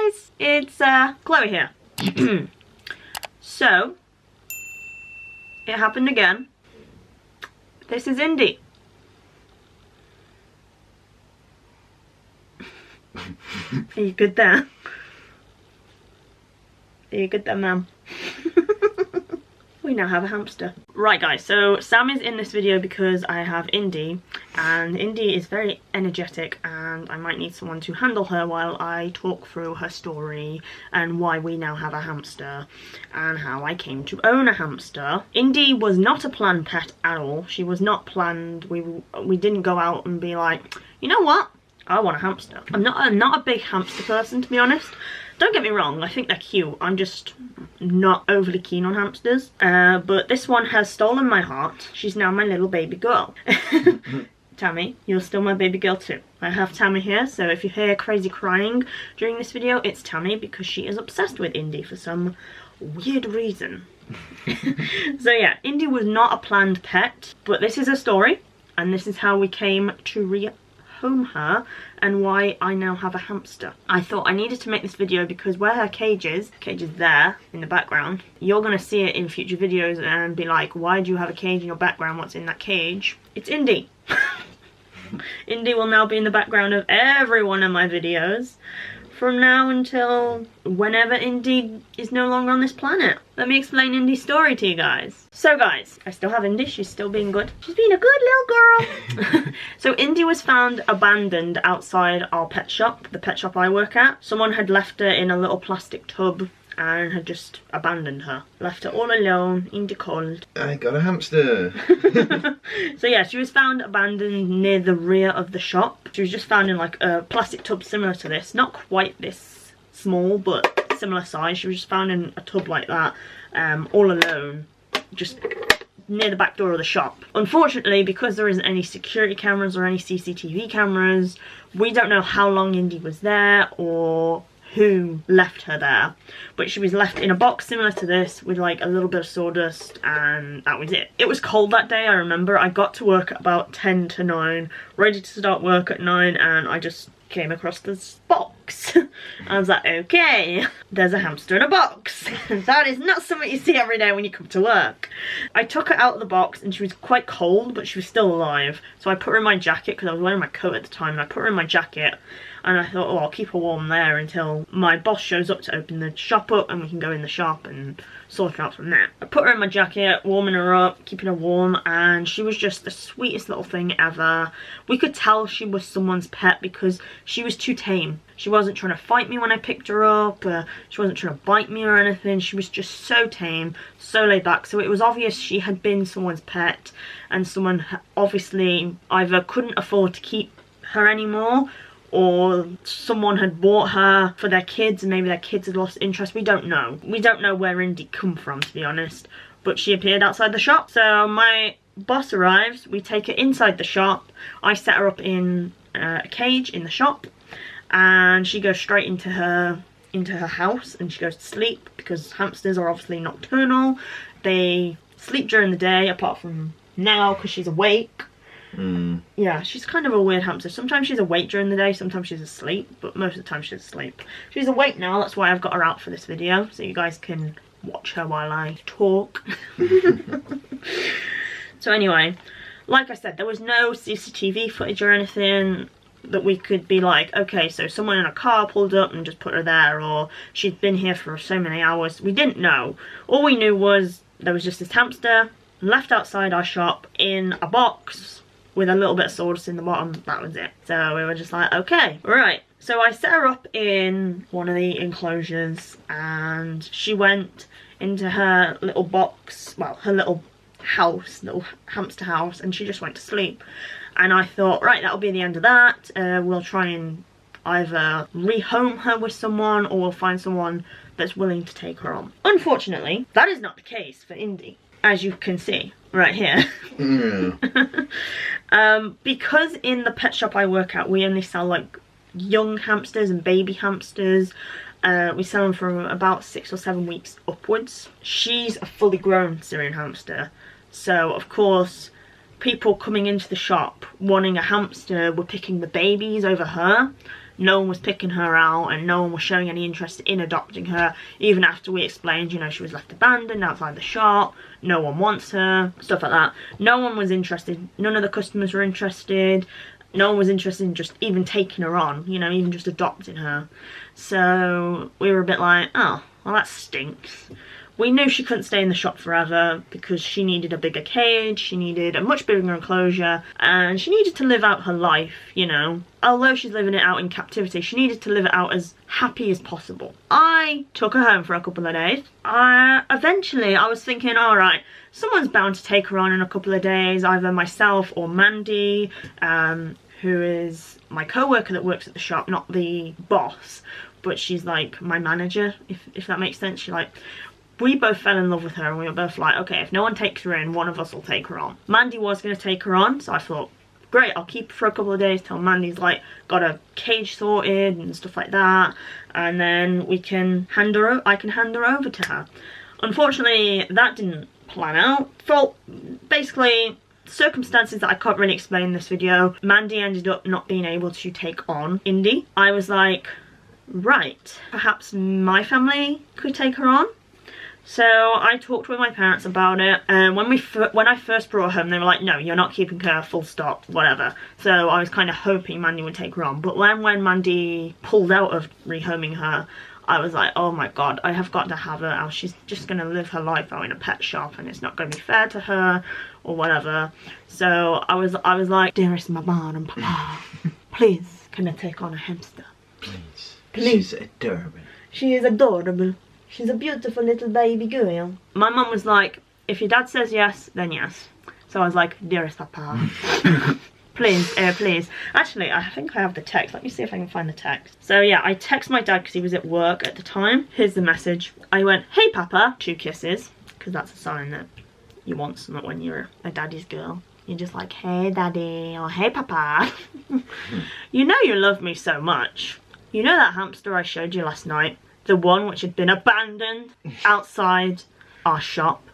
guys, it's Chloe here. So, it happened again. This is Indy. Are you good there? Are you good there, ma'am? We now have a hamster. Right guys, so Sam is in this video because I have Indy, and Indy is very energetic and I might need someone to handle her while I talk through her story and why we now have a hamster and how I came to own a hamster. Indy was not a planned pet at all. She was not planned. We didn't go out and be like, you know what? I want a hamster. I'm not a big hamster person, to be honest. Don't get me wrong, I think they're cute. I'm just not overly keen on hamsters. But this one has stolen my heart. She's now my little baby girl. Tammy, you're still my baby girl too. I have Tammy here, so if you hear crazy crying during this video, it's Tammy because she is obsessed with Indy for some weird reason. So yeah, Indy was not a planned pet, but this is a story, and this is how we came to rehome her and why I now have a hamster. I thought I needed to make this video because where her cage is there in the background, you're gonna see it in future videos and be like, why do you have a cage in your background? What's in that cage? It's Indy. Indy will now be in the background of every one of my videos from now until whenever Indy is no longer on this planet. Let me explain Indy's story to you guys. So guys, I still have Indy. She's still being good. She's being a good little girl. So Indy was found abandoned outside our pet shop, the pet shop I work at. Someone had left her in a little plastic tub and had just abandoned her. Left her all alone in the cold. I got a hamster. So yeah, she was found abandoned near the rear of the shop. She was just found in like a plastic tub similar to this. Not quite this small, but similar size. She was just found in a tub like that, all alone, just near the back door of the shop. Unfortunately, because there isn't any security cameras or any CCTV cameras, we don't know how long Indy was there or who left her there, but she was left in a box similar to this with like a little bit of sawdust, and that was it. It was cold that day. I remember I got to work at about 10 to 9, ready to start work at 9, and I just came across this box. I was like, okay, there's a hamster in a box. That is not something you see every day when you come to work. I took her out of the box and she was quite cold, but she was still alive, so I put her in my jacket because I was wearing my coat at the time, and I put her in my jacket. And I thought, oh, I'll keep her warm there until my boss shows up to open the shop up and we can go in the shop and sort it out from there. I put her in my jacket, warming her up, keeping her warm, and she was just the sweetest little thing ever. We could tell she was someone's pet because she was too tame. She wasn't trying to fight me when I picked her up, she wasn't trying to bite me or anything. She was just so tame, so laid back. So it was obvious she had been someone's pet, and someone obviously either couldn't afford to keep her anymore, or someone had bought her for their kids and maybe their kids had lost interest. We don't know. We don't know where Indy come from, to be honest. But she appeared outside the shop. So my boss arrives, we take her inside the shop. I set her up in a cage in the shop, and she goes straight into her house and she goes to sleep because hamsters are obviously nocturnal. They sleep during the day, apart from now because she's awake. Yeah, she's kind of a weird hamster. Sometimes she's awake during the day, sometimes she's asleep, but most of the time she's asleep. She's awake now, that's why I've got her out for this video, so you guys can watch her while I talk. So anyway, like I said, there was no CCTV footage or anything that we could be like, okay, so someone in a car pulled up and just put her there, or she'd been here for so many hours. We didn't know. All we knew was there was just this hamster left outside our shop in a box with a little bit of sawdust in the bottom. That was it. So we were just like, okay, right. So I set her up in one of the enclosures and she went into her little box, well, her little house, little hamster house, and she just went to sleep. And I thought, right, that'll be the end of that. We'll try and either rehome her with someone or we'll find someone that's willing to take her on. Unfortunately, that is not the case for Indy, as you can see right here. Because in the pet shop I work at, we only sell like young hamsters and baby hamsters. We sell them from about 6 or 7 weeks upwards. She's a fully grown Syrian hamster, so of course people coming into the shop wanting a hamster were picking the babies over her. no one was picking her out and no one was showing any interest in adopting her, even after we explained, you know, she was left abandoned outside the shop, no one wants her, stuff like that. No one was interested, none of the customers were interested, no one was interested in just even taking her on, you know, even just adopting her. So we were a bit like, oh, well that stinks. We knew she couldn't stay in the shop forever because she needed a bigger cage, she needed a much bigger enclosure, and she needed to live out her life, you know. Although she's living it out in captivity, she needed to live it out as happy as possible. I took her home for a couple of days. Eventually I was thinking, alright, someone's bound to take her on in a couple of days, either myself or Mandy, who is my co-worker that works at the shop, not the boss, but she's like my manager, if that makes sense. She like, we both fell in love with her and we were both like, okay, if no one takes her in, one of us will take her on. Mandy was going to take her on, so I thought, great, I'll keep her for a couple of days till Mandy's like got a cage sorted and stuff like that, and then I can hand her over to her. Unfortunately, that didn't plan out. For basically circumstances that I can't really explain in this video, Mandy ended up not being able to take on Indy. I was like, right, perhaps my family could take her on. So I talked with my parents about it, and when I first brought her home, they were like, no, you're not keeping her, full stop, whatever. So I was kind of hoping Mandy would take her on. But when Mandy pulled out of rehoming her, I was like, oh my god, I have got to have her, else she's just going to live her life out in a pet shop and it's not going to be fair to her or whatever. So I was like, dearest mama and papa, please, can I take on a hamster? Please. Please. She's adorable. She is adorable. She's a beautiful little baby girl. My mum was like, if your dad says yes, then yes. So I was like, dearest papa, please, please. Actually, I think I have the text. Let me see if I can find the text. So yeah, I text my dad because he was at work at the time. Here's the message. I went, hey papa, 2 kisses, because that's a sign that you want something when you're a daddy's girl. You're just like, hey daddy, or hey papa. You know you love me so much. You know that hamster I showed you last night? The one which had been abandoned outside our shop.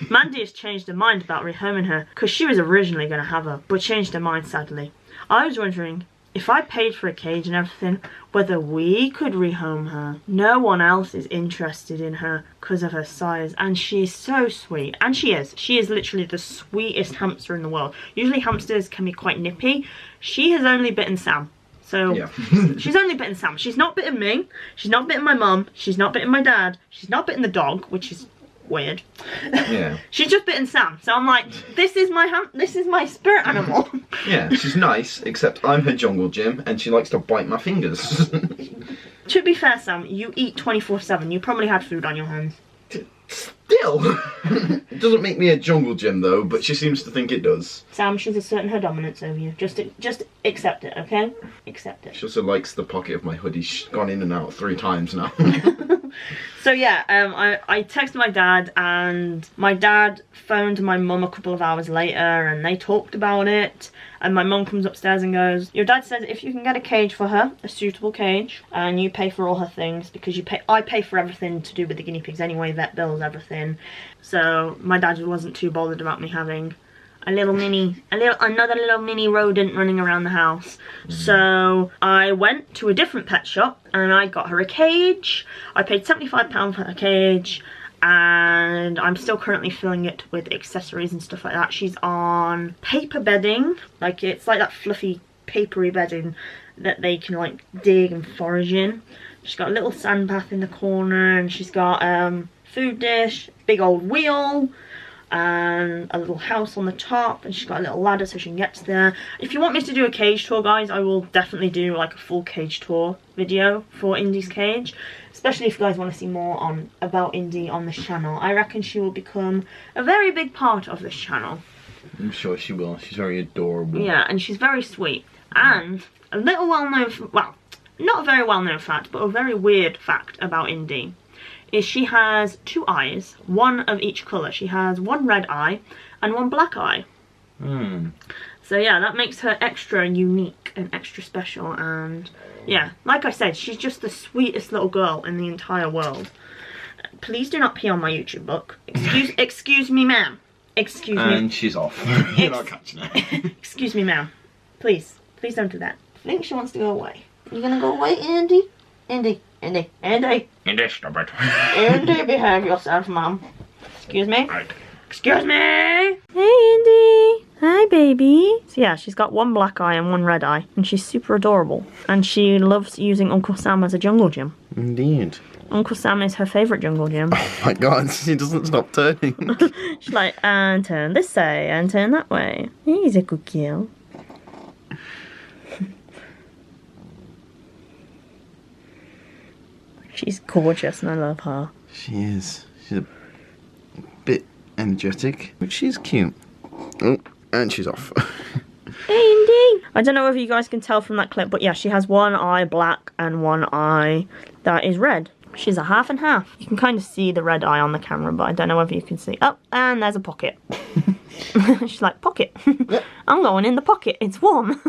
Mandy has changed her mind about rehoming her because she was originally going to have her, but changed her mind sadly. I was wondering if I paid for a cage and everything, whether we could rehome her. No one else is interested in her because of her size, and she's so sweet. And she is literally the sweetest hamster in the world. Usually hamsters can be quite nippy. She has only bitten Sam. So, yeah. She's only bitten Sam. She's not bitten me. She's not bitten my mum. She's not bitten my dad. She's not bitten the dog, which is weird. Yeah. She's just bitten Sam. So I'm like, this is my spirit animal. Yeah, she's nice, except I'm her jungle gym and she likes to bite my fingers. To be fair, Sam, you eat 24/7. You probably had food on your hands. Still. It doesn't make me a jungle gym though, but she seems to think it does. Sam, she's asserting her dominance over you. Just accept it, okay? Accept it. She also likes the pocket of my hoodie. She's gone in and out 3 times now. So yeah, I texted my dad, and my dad phoned my mum a couple of hours later and they talked about it. And my mum comes upstairs and goes, your dad says if you can get a cage for her, a suitable cage, and you pay for all her things, because I pay for everything to do with the guinea pigs anyway, vet bills, everything. So my dad wasn't too bothered about me having another little mini rodent running around the house. So I went to a different pet shop and I got her a cage. I paid £75 for her cage, and I'm still currently filling it with accessories and stuff like that. She's on paper bedding, like it's like that fluffy papery bedding that they can like dig and forage in. She's got a little sand bath in the corner, and she's got food dish, big old wheel, and a little house on the top, and she's got a little ladder so she can get to there. If you want me to do a cage tour, guys, I will definitely do like a full cage tour video for Indy's cage, especially if you guys want to see more about Indy on this channel. I reckon she will become a very big part of this channel. I'm sure she will. She's very adorable. Yeah, and she's very sweet. And a little well-known, well, not a very well-known fact, but a very weird fact about Indy is she has 2 eyes, one of each colour. She has one red eye and one black eye. So yeah, that makes her extra unique and extra special, and yeah, like I said, she's just the sweetest little girl in the entire world. Please do not pee on my YouTube book. Excuse me, ma'am. Excuse me. And she's off. You're not catching her. Excuse me, ma'am. Please don't do that. I think she wants to go away. You gonna go away, Andy? Andy. Indy, stop it. Andy, behave yourself, Mum. Excuse me? Right. Excuse me? Hey, Andy. Hi, baby. So yeah, she's got one black eye and one red eye, and she's super adorable. And she loves using Uncle Sam as a jungle gym. Indeed. Uncle Sam is her favourite jungle gym. Oh my god, she doesn't stop turning. She's like, and turn this way, and turn that way. He's a good girl. She's gorgeous and I love her. She is. She's a bit energetic, but she's cute. Oh, and she's off. Andy! I don't know whether you guys can tell from that clip, but yeah, she has one eye black and one eye that is red. She's a half and half. You can kind of see the red eye on the camera, but I don't know whether you can see. Oh, and there's a pocket. She's like, pocket. I'm going in the pocket. It's warm.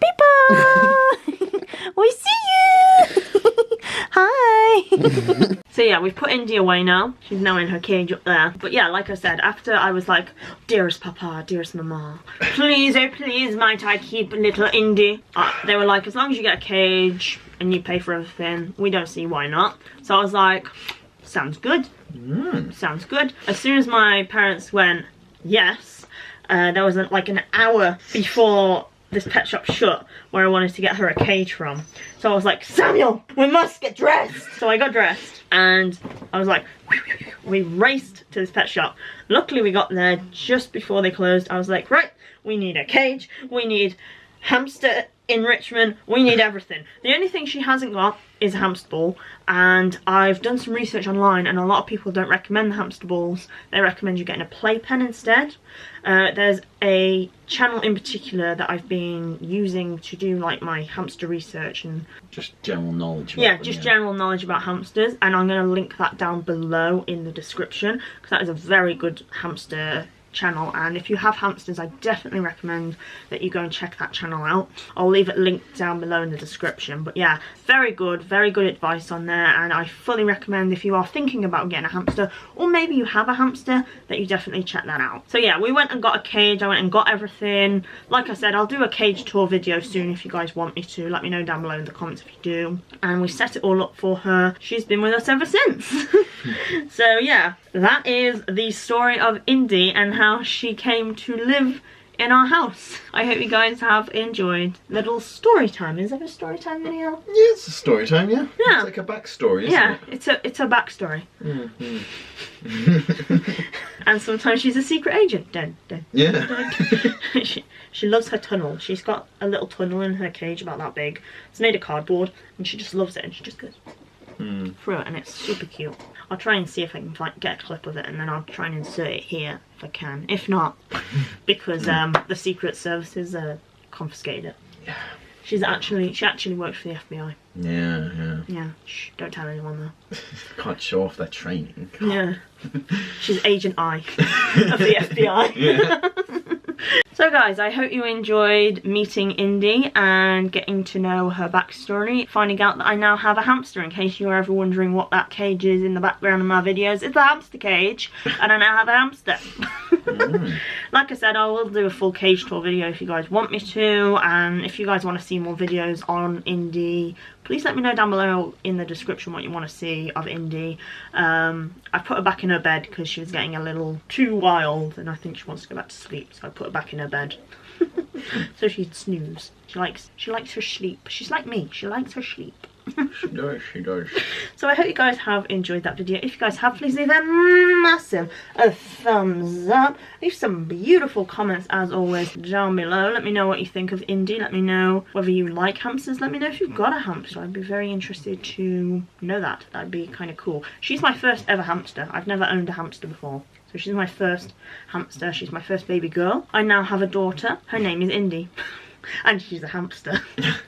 Peepa! We see you! Hi! So yeah, we've put Indy away now. She's now in her cage up there. But yeah, like I said, after I was like, dearest papa, dearest mama, please, oh please, might I keep little Indy? They were like, as long as you get a cage and you pay for everything, we don't see why not. So I was like, sounds good. Sounds good. As soon as my parents went, yes, there was like an hour before this pet shop shut where I wanted to get her a cage from. So I was like, Samuel, we must get dressed. So I got dressed and I was like, we raced to this pet shop. Luckily we got there just before they closed. I was like, right, we need a cage, we need hamster enrichment, we need everything. The only thing she hasn't got is a hamster ball, and I've done some research online and a lot of people don't recommend the hamster balls. They recommend you getting a playpen instead. There's a channel in particular that I've been using to do like my hamster research and just general knowledge about yeah, them, just general knowledge about hamsters, and I'm going to link that down below in the description because that is a very good hamster channel, and if you have hamsters I definitely recommend that you go and check that channel out. I'll leave it linked down below in the description. But yeah, very good advice on there, and I fully recommend if you are thinking about getting a hamster, or maybe you have a hamster, that you definitely check that out. So yeah, we went and got a cage. I went and got everything. Like I said, I'll do a cage tour video soon if you guys want me to. Let me know down below in the comments if you do. And we set it all up for her. She's been with us ever since. So yeah, that is the story of Indy and how she came to live in our house. I hope you guys have enjoyed little story time. Is that a story time video? Yeah, it's a story time, yeah. Yeah. It's like a backstory, isn't Yeah, it? it's a backstory. And sometimes she's a secret agent. Yeah. She loves her tunnel. She's got a little tunnel in her cage about that big. It's made of cardboard and she just loves it, and she just goes through it, and it's super cute. I'll try and see if I can get a clip of it, and then I'll try and insert it here if I can. If not, because the Secret Services confiscated it. Yeah. She actually worked for the FBI. Yeah. Yeah. Shh, don't tell anyone though. Can't show off their training. Yeah. She's Agent I of the FBI. Yeah. So guys, I hope you enjoyed meeting Indy and getting to know her backstory, finding out that I now have a hamster, in case you were ever wondering what that cage is in the background of my videos. It's a hamster cage, and I now have a hamster. Like I said, I will do a full cage tour video if you guys want me to, and if you guys want to see more videos on Indy, please let me know down below in the description what you want to see of Indy. I put her back in her bed because she was getting a little too wild and I think she wants to go back to sleep, so I put her back in her bed. So she'd snooze. She likes her sleep. She's like me, she likes her sleep. She does. So I hope you guys have enjoyed that video. If you guys have, please leave a massive thumbs up. Leave some beautiful comments as always down below. Let me know what you think of Indy. Let me know whether you like hamsters. Let me know if you've got a hamster. I'd be very interested to know that. That'd be kind of cool. She's my first ever hamster. I've never owned a hamster before. So she's my first hamster. She's my first baby girl. I now have a daughter. Her name is Indy. And she's a hamster.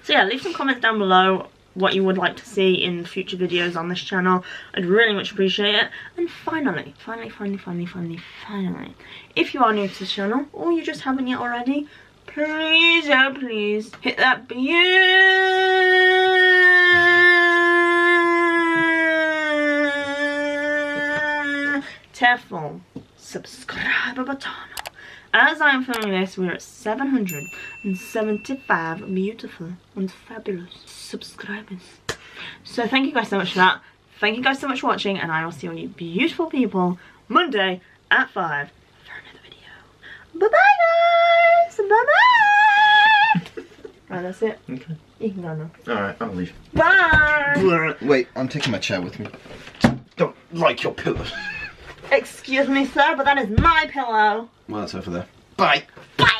So yeah, leave some comments down below what you would like to see in future videos on this channel. I'd really much appreciate it. And finally, if you are new to the channel or you just haven't yet already, please, oh please, hit that beautiful subscribe button As I am filming this, we're at 775 beautiful and fabulous subscribers. So thank you guys so much for that. Thank you guys so much for watching, and I will see all you beautiful people Monday at 5 for another video. Bye-bye, guys! Bye-bye! Right, that's it. Okay. You can go now. Alright, I'll leave. Bye! Wait, I'm taking my chair with me. Don't like your pillow. Excuse me, sir, but that is my pillow. Well, that's over there. Bye! Bye!